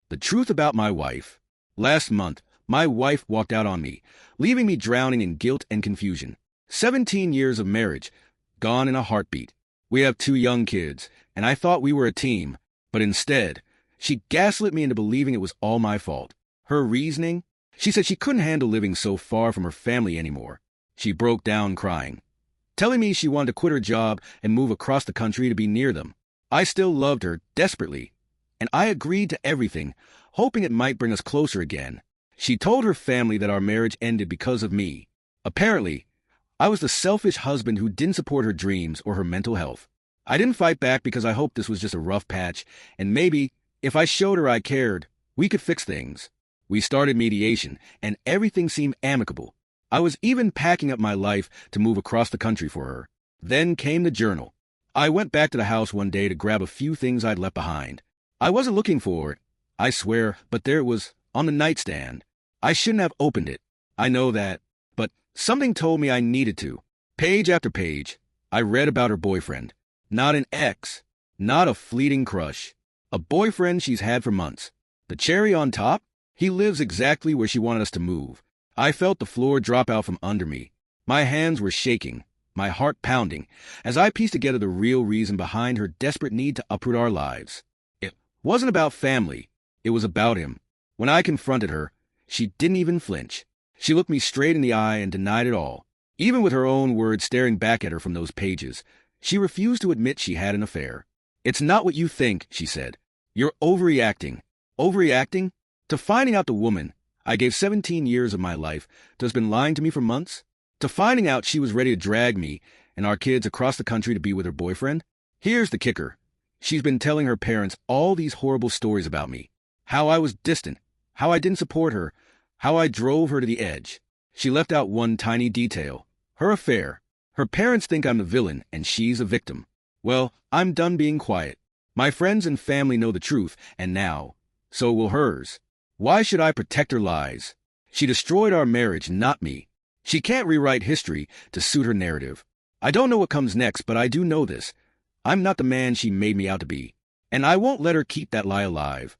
The truth about my wife. Last month, my wife walked out on me, leaving me drowning in guilt and confusion. 17 years of marriage, gone in a heartbeat. We have 2 young kids, and I thought we were a team, but instead, she gaslit me into believing it was all my fault. Her reasoning? She said she couldn't handle living so far from her family anymore. She broke down crying, telling me she wanted to quit her job and move across the country to be near them. I still loved her desperately, and I agreed to everything, hoping it might bring us closer again. She told her family that our marriage ended because of me. Apparently, I was the selfish husband who didn't support her dreams or her mental health. I didn't fight back because I hoped this was just a rough patch, and maybe, if I showed her I cared, we could fix things. We started mediation, and everything seemed amicable. I was even packing up my life to move across the country for her. Then came the journal. I went back to the house one day to grab a few things I'd left behind. I wasn't looking for it, I swear, but there it was, on the nightstand. I shouldn't have opened it. I know that, but something told me I needed to. Page after page, I read about her boyfriend. Not an ex, not a fleeting crush. A boyfriend she's had for months. The cherry on top? He lives exactly where she wanted us to move. I felt the floor drop out from under me. My hands were shaking, my heart pounding, as I pieced together the real reason behind her desperate need to uproot our lives. It wasn't about family. It was about him. When I confronted her, she didn't even flinch. She looked me straight in the eye and denied it all. Even with her own words staring back at her from those pages, she refused to admit she had an affair. "It's not what you think," she said. "You're overreacting." Overreacting? To finding out the woman I gave 17 years of my life to has been lying to me for months? To finding out she was ready to drag me and our kids across the country to be with her boyfriend? Here's the kicker. She's been telling her parents all these horrible stories about me. How I was distant, how I didn't support her, how I drove her to the edge. She left out one tiny detail. Her affair. Her parents think I'm the villain and she's a victim. Well, I'm done being quiet. My friends and family know the truth, and now, so will hers. Why should I protect her lies? She destroyed our marriage, not me. She can't rewrite history to suit her narrative. I don't know what comes next, but I do know this. I'm not the man she made me out to be. And I won't let her keep that lie alive.